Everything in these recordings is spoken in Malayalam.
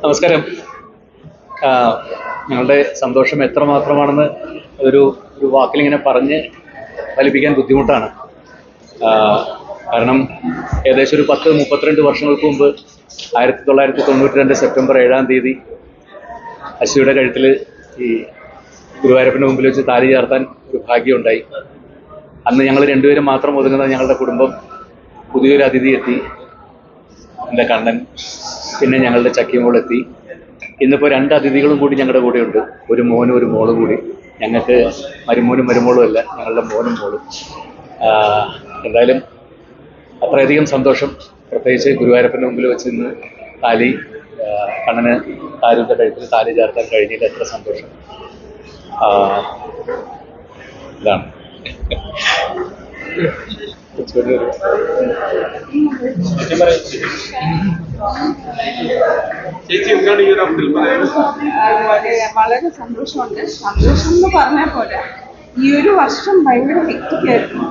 നമസ്കാരം. ഞങ്ങളുടെ സന്തോഷം എത്രമാത്രമാണെന്ന് ഒരു ഒരു വാക്കിലിങ്ങനെ പറഞ്ഞ് ഫലിപ്പിക്കാൻ ബുദ്ധിമുട്ടാണ്. കാരണം ഏകദേശം ഒരു 32 വർഷങ്ങൾക്ക് മുമ്പ് 1992 സെപ്റ്റംബർ 7-ാം തീയതി അശ്വിയുടെ കഴുത്തിൽ ഈ ഗുരുവായൂരപ്പൻ്റെ മുമ്പിൽ വെച്ച് താലി ചേർത്താൻ ഒരു ഭാഗ്യമുണ്ടായി. അന്ന് ഞങ്ങൾ രണ്ടുപേരും മാത്രം ഒതുങ്ങുന്ന ഞങ്ങളുടെ കുടുംബം പുതിയൊരു അതിഥി എത്തി, എൻ്റെ കണ്ണൻ, പിന്നെ ഞങ്ങളുടെ ചക്കിമോൾ എത്തി. ഇന്നിപ്പോൾ 2 അതിഥികളും കൂടി ഞങ്ങളുടെ കൂടെയുണ്ട്, ഒരു മോനും ഒരു മോളും കൂടി. ഞങ്ങൾക്ക് മരുമോനും മരുമോളും അല്ല, ഞങ്ങളുടെ മോനും മോളും. എന്തായാലും അത്രയധികം സന്തോഷം. പ്രത്യേകിച്ച് ഗുരുവായൂരപ്പൻ്റെ മുമ്പിൽ വെച്ച് ഇന്ന് താലി കണ്ണന് താരൂൻ്റെ കഴുത്തിൽ താലി ചേർക്കാൻ കഴിഞ്ഞില്ല. എത്ര സന്തോഷം. ഇതാണ് വളരെ സന്തോഷമുണ്ട്. സന്തോഷം എന്ന് പറഞ്ഞാൽ പോലെ ഈ ഒരു വർഷം ഭയങ്കര ഹെക്റ്റിക്കായിരുന്നു.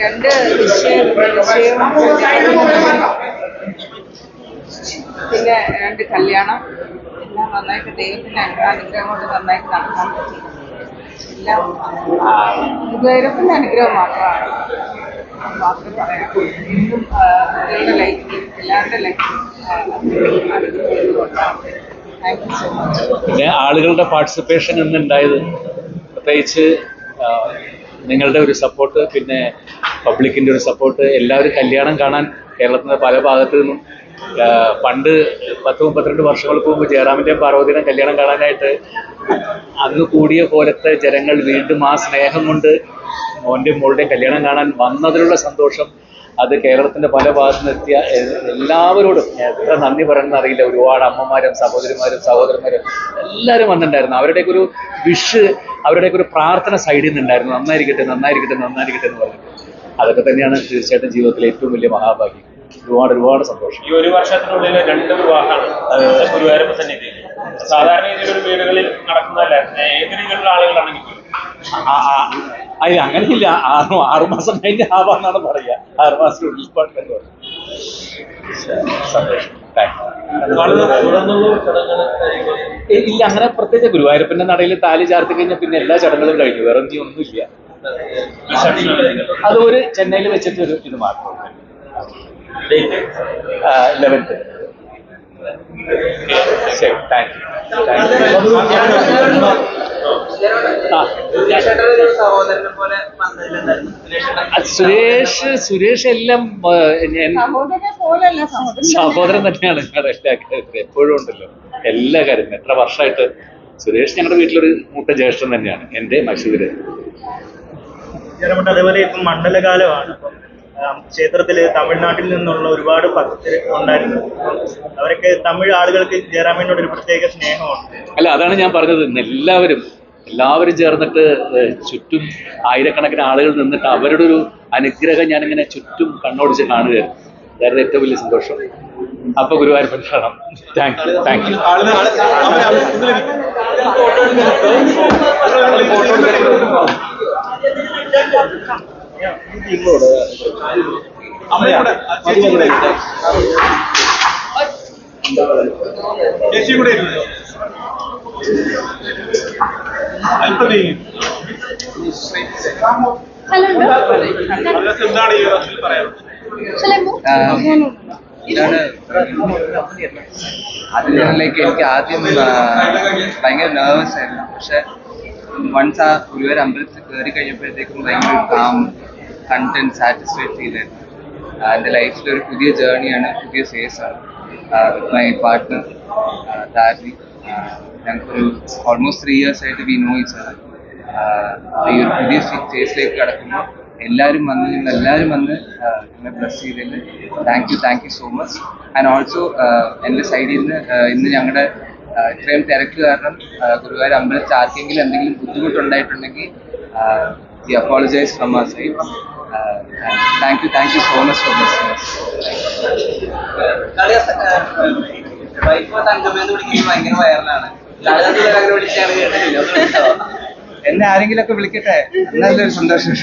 2 വിഷയവും പിന്നെ 2 കല്യാണം എല്ലാം നന്നായിട്ട് ദൈവത്തിൻ്റെ അനുഗ്രഹം കൊണ്ട് നന്നായിട്ട് നടക്കാൻ പറ്റി. എല്ലാം ഗുരുവായൂരപ്പൻ്റെ അനുഗ്രഹം മാത്രമാണ് പറയാം. എന്നും കുട്ടികളുടെ ലൈഫിൽ എല്ലാവരുടെ ലൈഫിൽ താങ്ക് യു സോ മച്ച്. പിന്നെ ആളുകളുടെ പാർട്ടിസിപ്പേഷൻ ഇന്നുണ്ടായത്, പ്രത്യേകിച്ച് നിങ്ങളുടെ ഒരു സപ്പോർട്ട്, പിന്നെ പബ്ലിക്കിൻ്റെ ഒരു സപ്പോർട്ട്. എല്ലാവരും കല്യാണം കാണാൻ കേരളത്തിൻ്റെ പല ഭാഗത്തു നിന്നും, പണ്ട് 10-32 വർഷങ്ങൾക്ക് മുമ്പ് ജയറാമിൻ്റെയും പാർവതിയുടെയും കല്യാണം കാണാനായിട്ട് അന്ന് കൂടിയ പോലത്തെ ജനങ്ങൾ വീണ്ടും ആ സ്നേഹം കൊണ്ട് മോൻ്റെയും മോളുടെയും കല്യാണം കാണാൻ വന്നതിലുള്ള സന്തോഷം, അത് കേരളത്തിൻ്റെ പല ഭാഗത്തു നിന്ന് എത്തിയ എല്ലാവരോടും എത്ര നന്ദി പറയുന്നത് അറിയില്ല. ഒരുപാട് അമ്മമാരും സഹോദരിമാരും സഹോദരന്മാരും എല്ലാവരും വന്നിട്ടുണ്ടായിരുന്നു. അവരുടെയൊക്കെ ഒരു വിഷ്, അവരുടെയൊക്കെ ഒരു പ്രാർത്ഥന സൈഡിൽ നിന്നുണ്ടായിരുന്നു. നന്നായിരിക്കട്ടെ നന്നായിരിക്കട്ടെ നന്നായിരിക്കട്ടെ എന്ന് പറഞ്ഞു. അതൊക്കെ തന്നെയാണ് തീർച്ചയായിട്ടും ജീവിതത്തിലെ ഏറ്റവും വലിയ മഹാഭാഗ്യം. ഒരുപാട് സന്തോഷം. ഈ ഒരു വർഷത്തിനുള്ളിൽ 2 വിവാഹമാണ് ഗുരുവായൂരപ്പ സന്നിധിയിൽ. സാധാരണ രീതിയിലൊരു വീടുകളിൽ നടക്കുന്നതല്ല, ഏത് രീതിയിലുള്ള ആളുകളാണെങ്കിൽ അതിൽ അങ്ങനെയില്ല. 6 മാസം കഴിഞ്ഞ് ആവാന്നാണ് പറയുക. 6 മാസത്തിനുള്ളിൽ പാട്ടെന്ന് പറയും. സന്തോഷം. ഇല്ല, അങ്ങനെ പ്രത്യേകിച്ച് ഗുരുവായൂരപ്പൻ്റെ നടയിൽ താലി ചാർത്തി കഴിഞ്ഞാൽ പിന്നെ എല്ലാ ചടങ്ങുകളും കഴിഞ്ഞു, വേറെ ഒന്നുമില്ല. അത് ഒരു ചെന്നൈയിൽ വെച്ചിട്ട് ഒരു ഇത് മാത്രമേ. 11th. ശരി, താങ്ക് യു. സുരേഷ് എല്ലാം സഹോദരൻ തന്നെയാണ് ഞങ്ങളുടെ എല്ലാ കാര്യത്തിലും. എപ്പോഴും ഉണ്ടല്ലോ എല്ലാ കാര്യത്തിലും. എത്ര വർഷമായിട്ട് സുരേഷ് ഞങ്ങളുടെ വീട്ടിലൊരു മൂത്ത ജ്യേഷ്ഠൻ തന്നെയാണ്, എൻ്റെ മഷൂര്. അതേപോലെ ഇപ്പം മണ്ഡലകാലമാണ്. ക്ഷേത്രത്തില് തമിഴ്നാട്ടിൽ നിന്നുള്ള ഒരുപാട് ഭക്തർ ഉണ്ടായിരുന്നു. അവരൊക്കെ തമിഴ് ആളുകൾക്ക് ജയറാമിനോട് ഒരു പ്രത്യേക സ്നേഹമുണ്ട്. അല്ല, അതാണ് ഞാൻ പറഞ്ഞത്. ഇന്ന് എല്ലാവരും ചേർന്നിട്ട് ചുറ്റും ആയിരക്കണക്കിന് ആളുകൾ നിന്നിട്ട് അവരുടെ ഒരു അനുഗ്രഹം ഞാനിങ്ങനെ ചുറ്റും കണ്ണോടിച്ച് കാണുകയായിരുന്നു. അതായിരുന്നു ഏറ്റവും വലിയ സന്തോഷം. അപ്പൊ ഗുരുവായൂരപ്പൻ കാണാം. Thank you. അതിലേക്ക് എനിക്ക് ആദ്യം ഭയങ്കര നെർവസ് ആയിരുന്നു. പക്ഷെ വൺസ് ആ ഗുരുവായൂർ അമ്പലത്തിൽ കയറി കഴിഞ്ഞപ്പോഴത്തേക്കും ഭയങ്കര കാം, കണ്ടന്റ്, സാറ്റിസ്ഫൈഡ് ഫീൽ ആയിരുന്നു. എൻ്റെ ലൈഫിലൊരു പുതിയ ജേർണിയാണ്, പുതിയ ഫേസാണ്. മൈ പാർട്ട്ണർ താരി, ഞങ്ങൾക്കൊരു ഓൾമോസ്റ്റ് 3 years ആയിട്ട് വി നോ ഈച്ച് അതർ. ഈ ഒരു പുതിയ ഫേസിലേക്ക് കടക്കുമ്പോൾ എല്ലാവരും വന്ന് ഞങ്ങളെ ബ്ലസ് ചെയ്തതിൽ thank you so much. And also എൻ്റെ സൈഡിൽ നിന്ന് ഇന്ന് ഞങ്ങളുടെ ഇത്രയും തിരക്ക് കാരണം ഗുരുവായൂർ അമ്പലത്തിൽ ആർക്കെങ്കിലും എന്തെങ്കിലും ബുദ്ധിമുട്ടുണ്ടായിട്ടുണ്ടെങ്കിൽ we apologize from our side. Thank you so much for blessing us. ഭയങ്കര വൈറലാണ്. എന്നെ ആരെങ്കിലും ഒക്കെ വിളിക്കട്ടെ, നല്ലൊരു സന്തോഷം.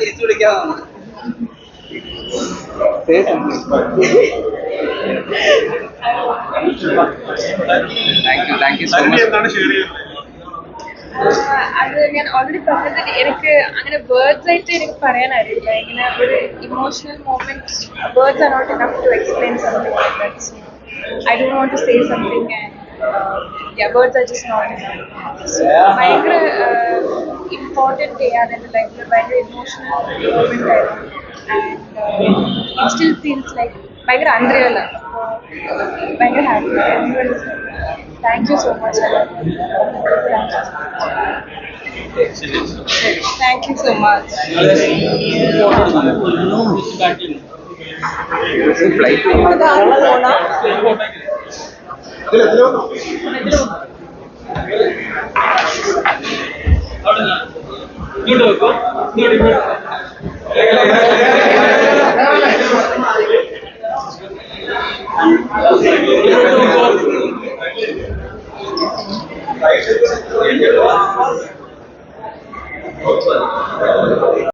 തിരിച്ചു വിളിക്കാമോ? Say something. Thank you so much. അത് ഞാൻ ഓൾറെഡി പറഞ്ഞത് എനിക്ക് അങ്ങനെ വേർഡ്സ് ആയിട്ട് എനിക്ക് പറയാൻ അറിയില്ല. ഇങ്ങനെ ഒരു emotional moment words are not enough to explain something like that. So I don't want to say something and words are just not enough. So ഭയങ്കര ഇമ്പോർട്ടൻറ്റ് ചെയ്യാതെ ലൈഫിൽ ഭയങ്കര ഇമോഷണൽ മൂമെന്റ് ആയിരുന്നു. And it still feels like ഭയങ്കര അൺറിയൽ ആണ്. ഭയങ്കര happy. Thank you so much. Thank you so much. Flight